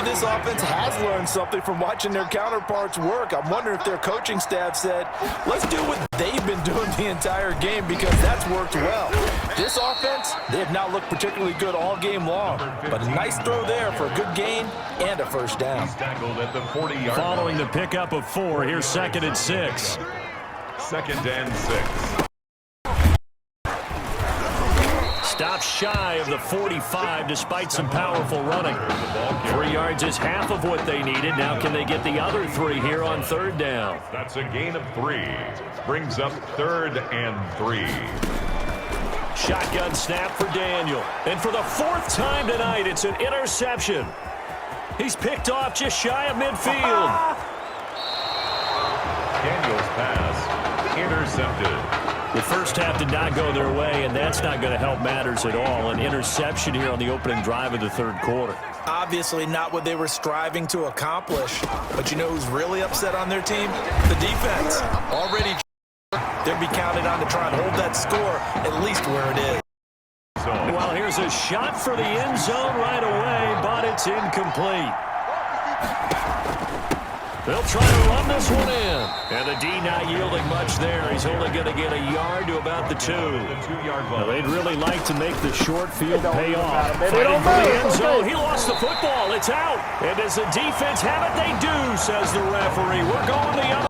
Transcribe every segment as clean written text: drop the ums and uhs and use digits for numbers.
maybe this offense has learned something from watching their counterparts work. I'm wondering if their coaching staff said, let's do what they've been doing the entire game because that's worked well. This offense, they have not looked particularly good all game long, but a nice throw there for a good gain and a first down. Following the pickup of 4, here's 2nd and 6. 2nd and 6. Stops shy of the 45 despite some powerful running. 3 yards is half of what they needed. Now can they get the other 3 here on 3rd down? That's a gain of 3. Brings up 3rd and 3. Shotgun snap for Daniel. And for the 4th time tonight, it's an interception. He's picked off just shy of midfield. Daniel's pass intercepted. The first half did not go their way, and that's not going to help matters at all. An interception here on the opening drive of the 3rd quarter. Obviously not what they were striving to accomplish. But you know who's really upset on their team? The defense. Already they'll be counted on to try and hold that score at least where it is. Well, here's a shot for the end zone right away, but it's incomplete. They'll try to run this one in. And the D not yielding much there. He's only going to get a yard to about the 2. Now, they'd really like to make the short field pay off. Fighting for the end zone. He lost the football. It's out. And does the defense have it? They do, says the referee. We're going the other.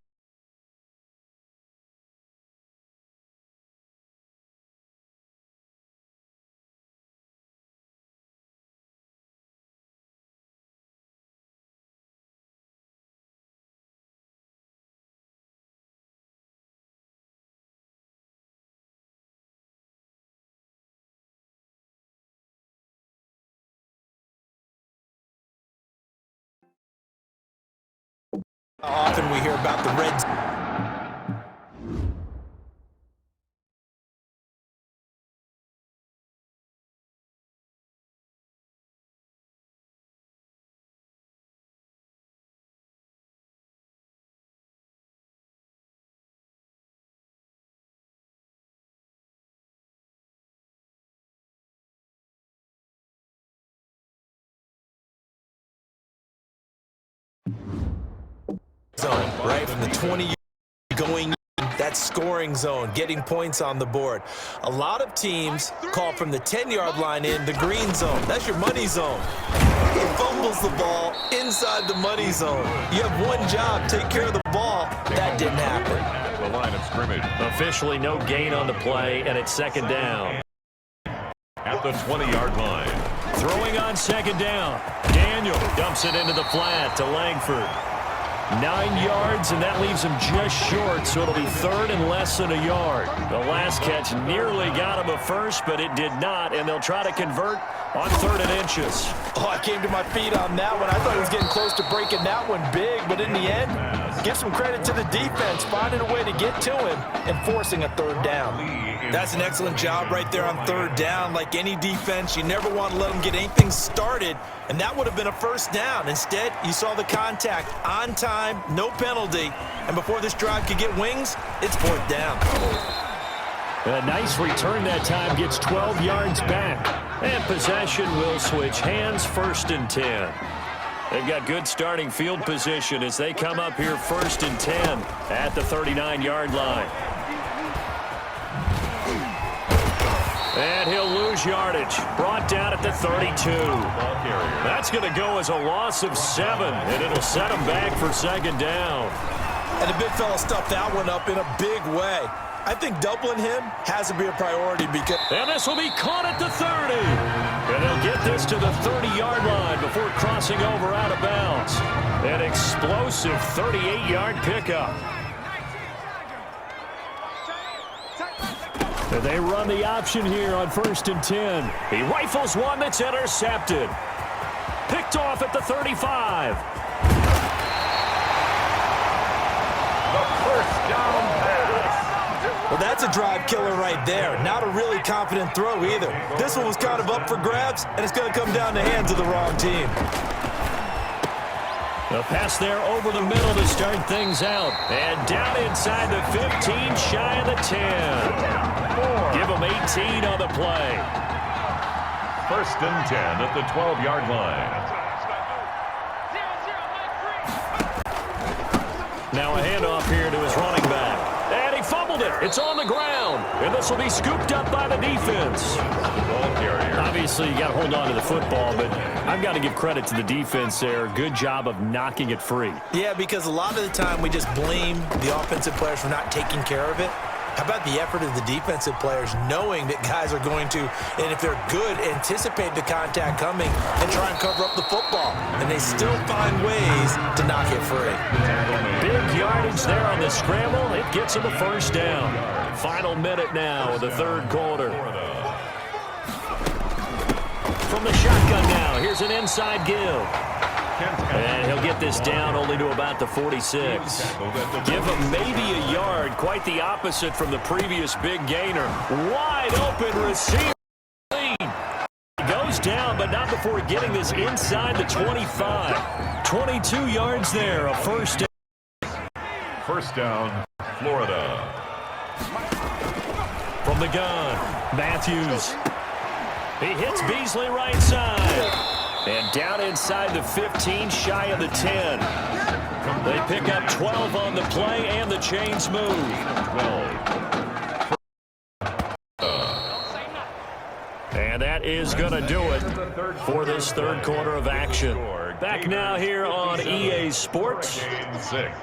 Often we hear about the red zone, right from the 20 going that scoring zone, getting points on the board. A lot of teams call from the 10-yard line in the green zone. That's your money zone. He fumbles the ball inside the money zone. You have one job, take care of the ball. That didn't happen. The line of scrimmage. Officially no gain on the play, and it's 2nd down. At the 20-yard line. Throwing on 2nd down. Daniel dumps it into the flat to Langford. 9 yards, and that leaves him just short, so it'll be 3rd and less than a yard. The last catch nearly got him a first, but it did not, and they'll try to convert on 3rd and inches. Oh, I came to my feet on that one. I thought he was getting close to breaking that one big, but in the end, give some credit to the defense, finding a way to get to him and forcing a 3rd down. That's an excellent job right there on 3rd down. Like any defense, you never want to let them get anything started, and that would have been a first down. Instead, you saw the contact on time, no penalty, and before this drive could get wings, it's 4th down. A nice return that time, gets 12 yards back, and possession will switch hands, 1st and 10. They've got good starting field position as they come up here 1st and 10 at the 39-yard line. And he'll lose yardage. Brought down at the 32. That's going to go as a loss of 7, and it'll set him back for 2nd down. And the big fella stuffed that one up in a big way. I think doubling him has to be a priority because... And this will be caught at the 30. And he'll get this to the 30-yard line before crossing over out of bounds. An explosive 38-yard pickup. And they run the option here on 1st and 10. He rifles one that's intercepted. Picked off at the 35. The first down pass. Well, that's a drive killer right there. Not a really confident throw either. This one was kind of up for grabs, and it's going to come down the hands of the wrong team. The pass there over the middle to start things out. And down inside the 15, shy of the 10. Give them 18 on the play. 1st and 10 at the 12-yard line. Now a handoff here to his running back. And he fumbled it. It's on the ground. And this will be scooped up by the defense. Obviously, you got to hold on to the football, but I've got to give credit to the defense there. Good job of knocking it free. Yeah, because a lot of the time we just blame the offensive players for not taking care of it. How about the effort of the defensive players knowing that guys are going to, and if they're good, anticipate the contact coming and try and cover up the football. And they still find ways to knock it free. Big yardage there on the scramble. It gets him a first down. Final minute now of the third quarter. From the shotgun now, here's an inside give. And he'll get this down only to about the 46. Give him maybe a yard. Quite the opposite from the previous big gainer. Wide open receiver. He goes down, but not before getting this inside the 25. 22 yards there, a first down. First down, Florida. From the gun, Matthews. He hits Beasley right side. And down inside the 15, shy of the 10. They pick up 12 on the play, and the chains move. 12. And that is going to do it for this third quarter of action. Back now here on EA Sports.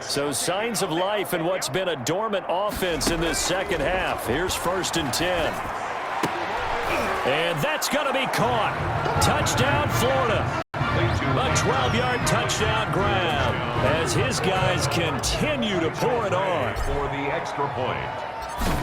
So signs of life in what's been a dormant offense in this second half. Here's 1st and 10. And that's going to be caught. Touchdown, Florida. A 12-yard touchdown grab as his guys continue to pour it on. For the extra point.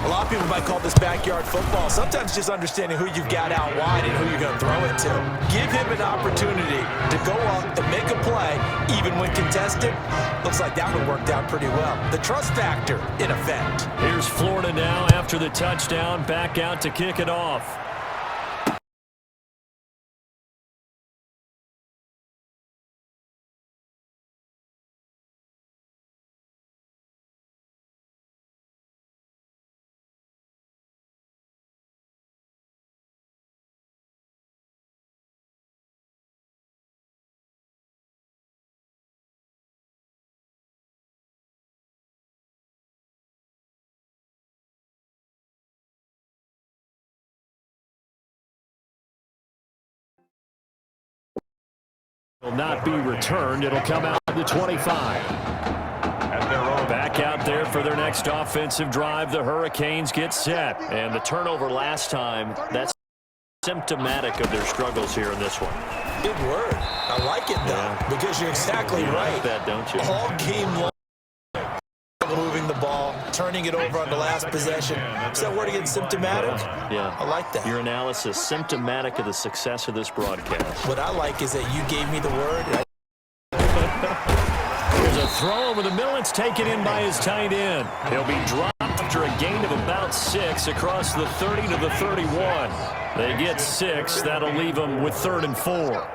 A lot of people might call this backyard football. Sometimes just understanding who you've got out wide and who you're going to throw it to. Give him an opportunity to go up and make a play, even when contested. Looks like that one worked out pretty well. The trust factor in effect. Here's Florida now after the touchdown, back out to kick it off. Will not be returned. It'll come out to the 25. Back out there for their next offensive drive. The Hurricanes get set. And the turnover last time, that's symptomatic of their struggles here in this one. Good word. I like it, though, because you're exactly right. Like that, don't you? All game long, moving the ball, turning it over on the last possession. Is that word again, symptomatic? Yeah. I like that. Your analysis, symptomatic of the success of this broadcast. What I like is that you gave me the word. There's a throw over the middle. It's taken in by his tight end. He'll be dropped after a gain of about 6 across the 30 to the 31. They get 6. That'll leave them with 3rd and 4.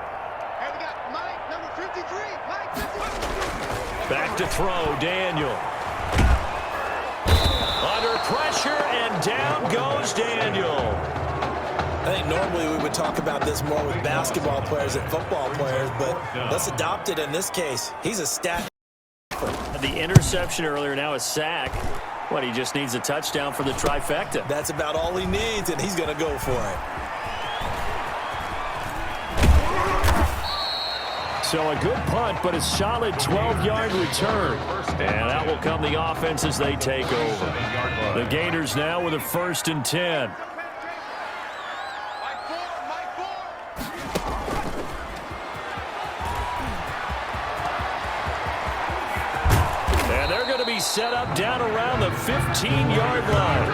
Back to throw, Daniel. Under pressure, and down goes Daniel. I think normally we would talk about this more with basketball players than football players, but let's adopt it in this case. He's a stat. The interception earlier, now a sack. What, he just needs a touchdown for the trifecta. That's about all he needs, and he's going to go for it. So a good punt, but a solid 12-yard return. And that will come the offense as they take over. The Gators now with a 1st and 10. And they're going to be set up down around the 15-yard line.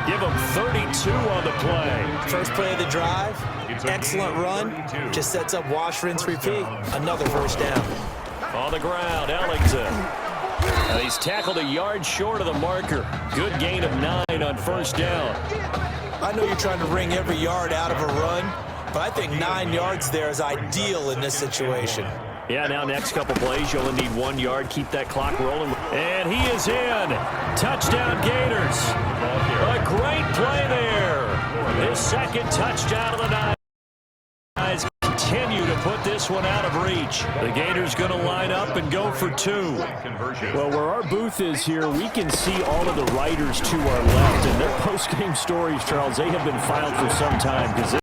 Give them 32 on the play. First play of the drive. Excellent run. Just sets up wash, rinse, repeat. Another first down. On the ground, Ellington. And he's tackled a yard short of the marker. Good gain of 9 on first down. I know you're trying to wring every yard out of a run, but I think 9 yards there is ideal in this situation. Yeah, now next couple plays, you only need 1 yard. Keep that clock rolling. And he is in. Touchdown, Gators. A great play there. His second touchdown of the night. Guys continue to put this this one out of reach. The Gators going to line up and go for two. Well, where our booth is here, we can see all of the writers to our left. And their post-game stories, Charles, they have been filed for some time because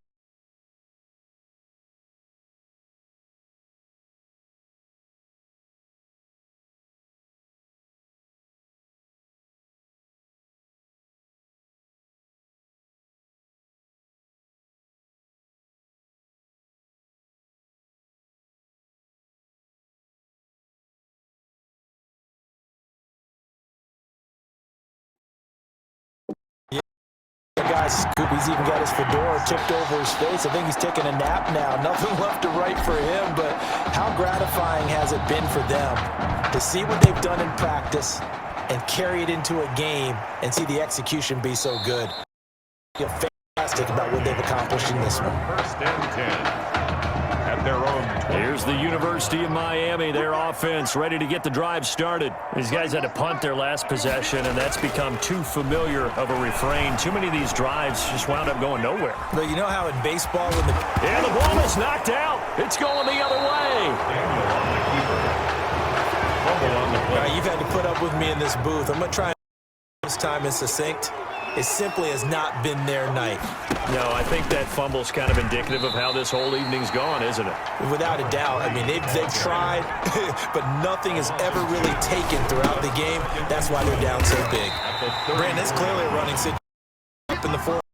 He's even got his fedora tipped over his face. I think he's taking a nap now. Nothing left to write for him, but how gratifying has it been for them to see what they've done in practice and carry it into a game and see the execution be so good. Feel fantastic about what they've accomplished in this one. First and 10. At their own. Here's the University of Miami, their offense ready to get the drive started. These guys had to punt their last possession, and that's become too familiar of a refrain. Too many of these drives just wound up going nowhere. But you know how in baseball when the ball is knocked out. It's going the other way. All right, you've had to put up with me in this booth. I'm going to try this time is succinct. It simply has not been their night. No, I think that fumble's kind of indicative of how this whole evening's gone, isn't it? Without a doubt. I mean, they've tried, but nothing has ever really taken throughout the game. That's why they're down so big. Brandon, it's clearly a running situation up in the fourth.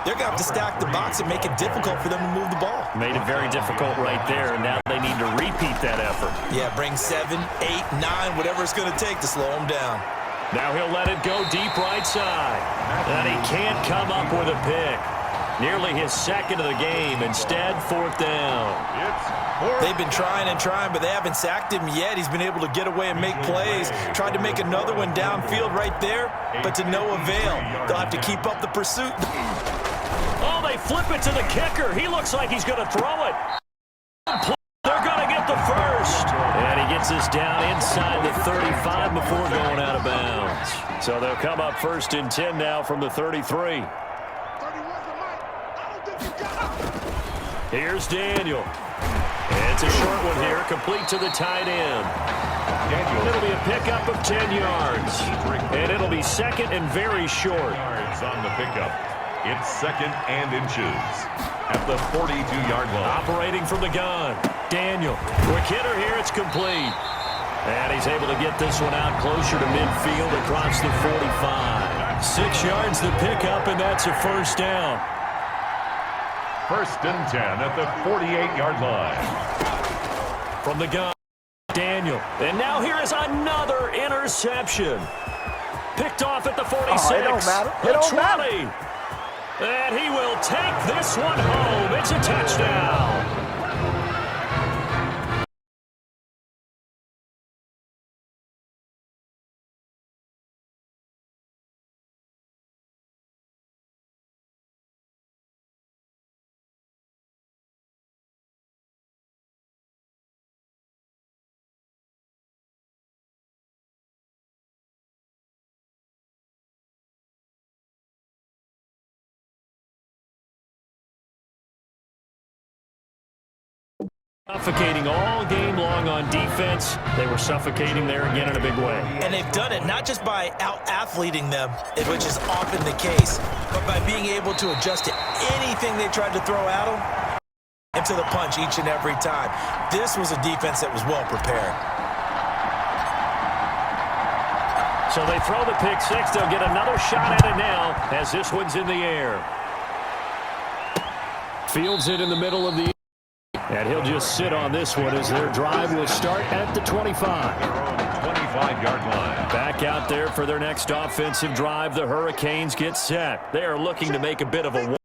They're going to have to stack the box and make it difficult for them to move the ball. Made it very difficult right there, and now they need to repeat that effort. Yeah, bring 7, 8, 9, whatever it's going to take to slow them down. Now he'll let it go deep right side. And he can't come up with a pick. Nearly his second of the game. Instead, fourth down. They've been trying and trying, but they haven't sacked him yet. He's been able to get away and make plays. Tried to make another one downfield right there, but to no avail. They'll have to keep up the pursuit. Oh, they flip it to the kicker. He looks like he's going to throw it. They're going to get the first. And he gets us down inside the 35 before going out of bounds. So they'll come up first and 10 now from the 33. Here's Daniel. And it's a short one here, complete to the tight end. And it'll be a pickup of 10 yards. And it'll be second and very short. Yards on the pickup. It's second and inches at the 42-yard line. Operating from the gun. Daniel. Quick hitter here. It's complete. And he's able to get this one out closer to midfield across the 45. 6 yards the pickup, and that's a first down. First and 10 at the 48-yard line. From the gun, Daniel. And now here is another interception. Picked off at the 46. It don't matter. It don't matter. And he will take this one home. It's a touchdown. Suffocating all game long on defense. They were suffocating there again in a big way. And they've done it not just by out-athleting them, which is often the case, but by being able to adjust to anything they tried to throw at them and to the punch each and every time. This was a defense that was well prepared. So they throw the pick six. They'll get another shot at it now as this one's in the air. Fields it in the middle of the and he'll just sit on this one as their drive will start at the 25. 25-yard line. Back out there for their next offensive drive. The Hurricanes get set. They are looking to make a bit of a.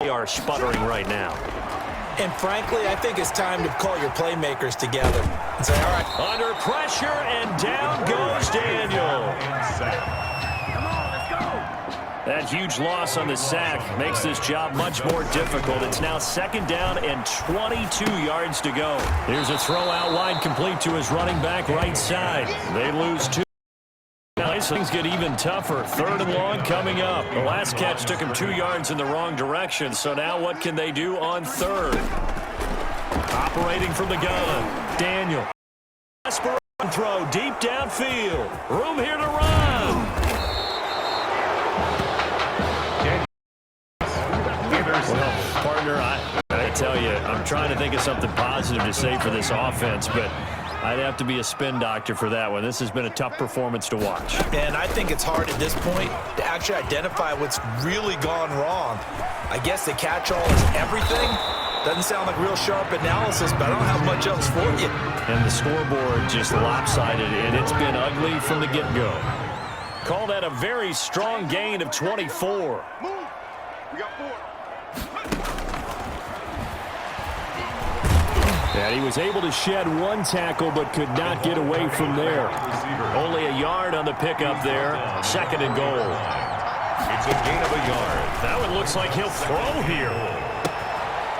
They are sputtering right now. And frankly, I think it's time to call your playmakers together and say, all right. Under pressure, and down goes Daniel. That huge loss on the sack makes this job much more difficult. It's now second down and 22 yards to go. Here's a throw out wide complete to his running back right side. They lose two. Now these things get even tougher. Third and long coming up. The last catch took him 2 yards in the wrong direction. So now what can they do on third? Operating from the gun, Daniel. Desperate throw deep downfield. Room here to run. Well, partner, I tell you, I'm trying to think of something positive to say for this offense, but I'd have to be a spin doctor for that one. This has been a tough performance to watch. And I think it's hard at this point to actually identify what's really gone wrong. I guess the catch-all is everything. Doesn't sound like real sharp analysis, but I don't have much else for you. And the scoreboard just lopsided, and it's been ugly from the get-go. Call that a very strong gain of 24. We got 4. And he was able to shed one tackle, but could not get away from there. Only a yard on the pickup there. 2nd and goal. It's a gain of a yard. That one looks like he'll throw here.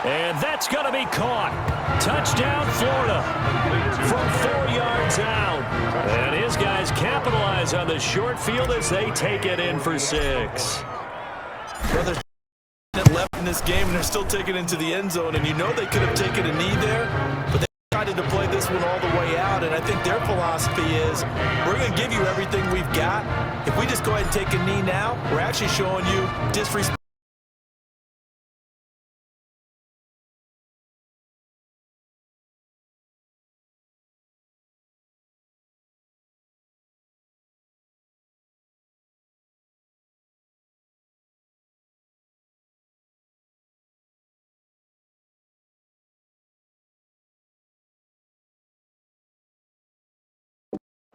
And that's going to be caught. Touchdown, Florida. From 4 yards out. And his guys capitalize on the short field as they take it in for 6. Brothers left in this game, and they're still taking it into the end zone. And you know they could have taken a knee there, but they decided to play this one all the way out. And I think their philosophy is, we're going to give you everything we've got. If we just go ahead and take a knee now, we're actually showing you disrespect.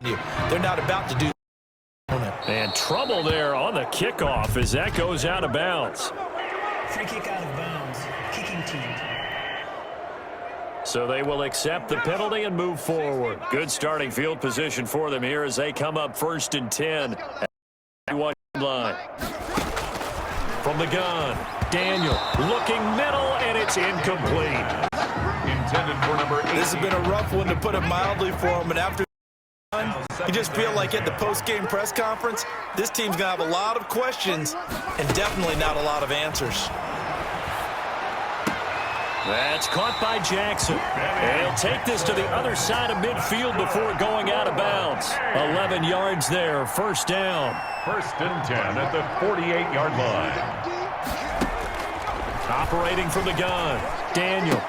They're not about to do. And trouble there on the kickoff as that goes out of bounds. Free kick out of bounds. Kicking team. So they will accept the penalty and move forward. Good starting field position for them here as they come up 1st and 10 at the 1 line. From the gun, Daniel looking middle, and it's incomplete. Intended for number 8. This has been a rough one, to put it mildly, for him. And after you just feel like at the post-game press conference, this team's going to have a lot of questions and definitely not a lot of answers. That's caught by Jackson. And he'll take this to the other side of midfield before going out of bounds. 11 yards there, 1st down. 1st and 10 at the 48-yard line. Operating from the gun, Daniel.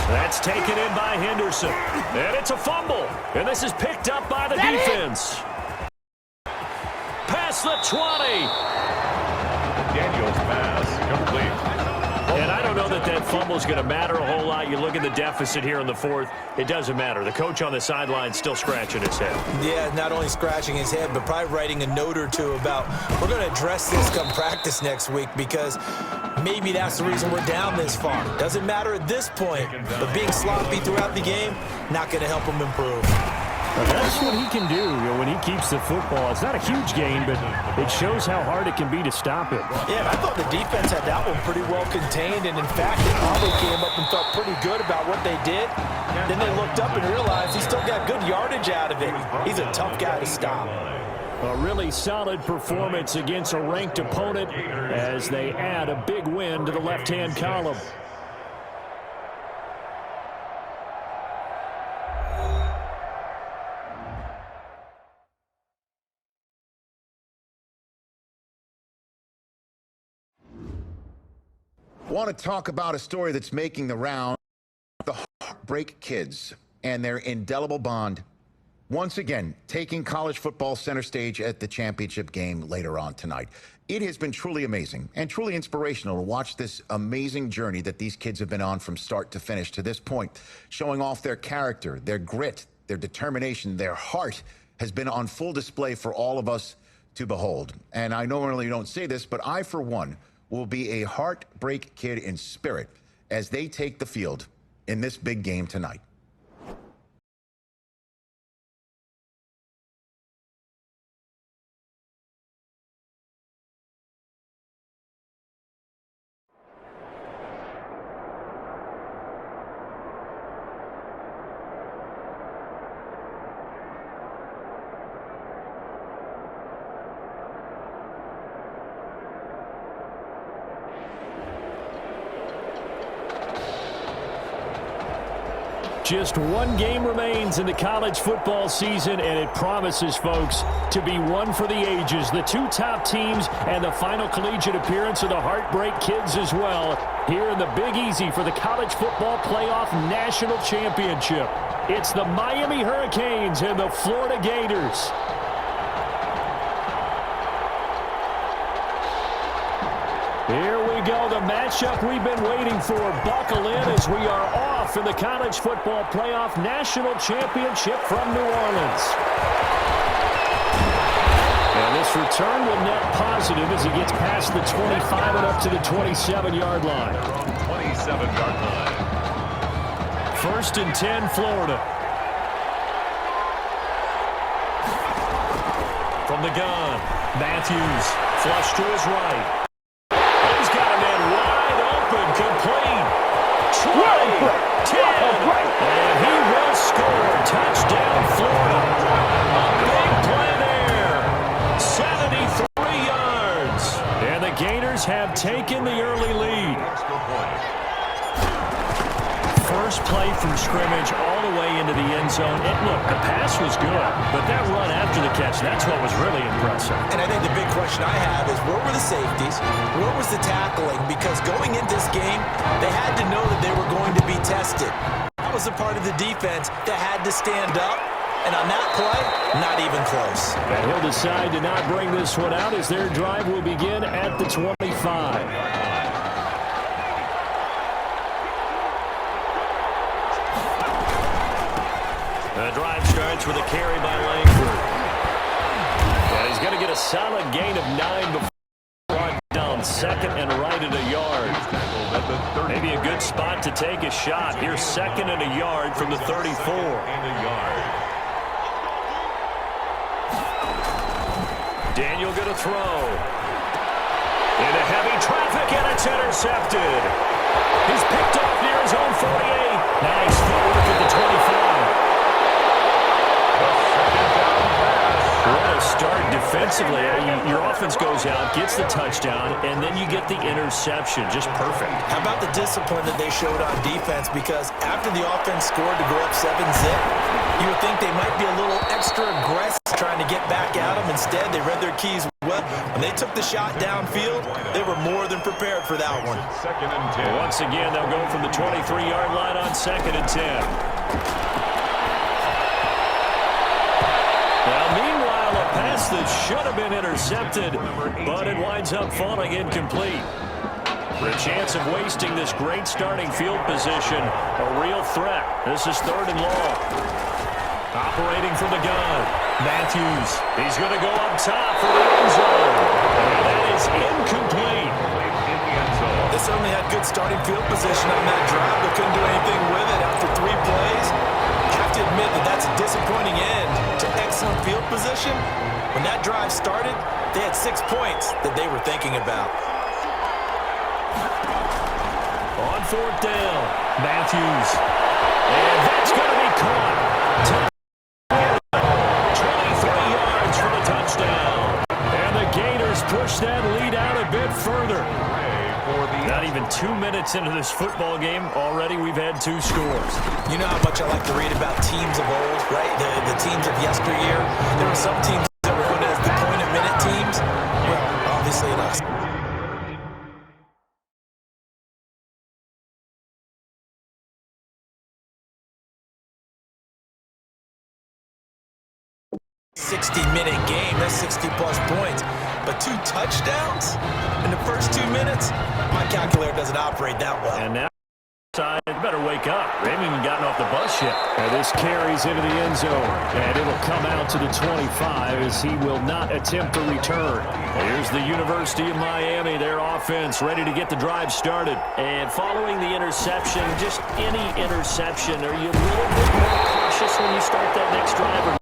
That's taken in by Henderson. And it's a fumble. And this is picked up by the defense. Past the 20. Daniel's pass complete. And I don't know that that fumble is going to matter a whole lot. You look at the deficit here in the 4th. It doesn't matter. The coach on the sideline still scratching his head. Yeah, not only scratching his head, but probably writing a note or two about, we're going to address this come practice next week, because maybe that's the reason we're down this far. Doesn't matter at this point, but being sloppy throughout the game, not going to help him improve. Well, that's what he can do, when he keeps the football. It's not a huge gain, but it shows how hard it can be to stop it. Yeah, and I thought the defense had that one pretty well contained, and in fact, they probably came up and felt pretty good about what they did. Then they looked up and realized he still got good yardage out of it. He's a tough guy to stop. A really solid performance against a ranked opponent as they add a big win to the left-hand column. Want to talk about a story that's making the round, the Heartbreak Kids and their indelible bond, once again taking college football center stage at the championship game later on tonight. It has been truly amazing and truly inspirational to watch this amazing journey that these kids have been on from start to finish to this point, showing off their character, their grit, their determination, their heart has been on full display for all of us to behold. And I normally don't say this, but I, for one, will be a heartbreak kid in spirit as they take the field in this big game tonight. Just one game remains in the college football season, and it promises, folks, to be one for the ages. The two top teams and the final collegiate appearance of the Heartbreak Kids as well here in the Big Easy for the College Football Playoff National Championship. It's the Miami Hurricanes and the Florida Gators. Here we go, the matchup we've been waiting for. Buckle in as we are off in the College Football Playoff National Championship from New Orleans. And this return will net positive as he gets past the 25 and up to the 27-yard line. 27-yard line. 1st and 10, Florida. From the gun, Matthews, flush to his right. He's got a man wide open, complete. 20, 10, and he will score. Touchdown, Florida. A big play there. 73 yards. And the Gators have taken the early lead. First play from scrimmage all the way into the end zone. And look, the pass was good, but that run after the catch, that's what was really impressive. And I think the big question I have is, where were the safeties? Where was the tackling? Because going into this game, they had to know that they were going to be tested. That was a part of the defense that had to stand up. And on that play, not even close. And he'll decide to not bring this one out as their drive will begin at the 25. The drive starts with a carry by Langford. And he's going to get a solid gain of 9 before brought down 2nd and right at a yard. Maybe a good spot to take a shot. Here's 2nd and a yard from the 34. Daniel going to throw. Into heavy traffic, and it's intercepted. He's picked off near his own 48. Nice footwork at the 25. What a start defensively. Your offense goes out, gets the touchdown, and then you get the interception. Just perfect. How about the discipline that they showed on defense? Because after the offense scored to go up 7-zip, you would think they might be a little extra aggressive trying to get back at them. Instead, they read their keys well. When they took the shot downfield, they were more than prepared for that one. 2nd and 10. Once again, they'll go from the 23-yard line on 2nd and 10. Now, meanwhile, a pass that should have been intercepted, but it winds up falling incomplete. For a chance of wasting this great starting field position, a real threat. This is 3rd and long. Operating from the gun, Matthews. He's going to go up top for the end zone. And that is incomplete. They certainly had good starting field position on that drive, but couldn't do anything with it after 3 plays. I have to admit that that's a disappointing end to excellent field position. When that drive started, they had 6 points that they were thinking about. On 4th down, Matthews. And that's going to be caught. 23 yards for the touchdown. And the Gators push that lead out a bit further. Not even 2 minutes into this football game, already we've had 2 scores. You know how much I like to read about teams of old, right? The teams of yesteryear. There were some teams that were known as the point-a-minute teams. Well, obviously not. "60-minute game, that's 60-plus points. But 2 touchdowns in the first 2 minutes? My calculator doesn't operate that well. And now, better wake up. They haven't even gotten off the bus yet. And this carries into the end zone. And it'll come out to the 25 as he will not attempt to return. Here's the University of Miami, their offense ready to get the drive started. And following the interception, just any interception, are you a little bit more cautious when you start that next drive?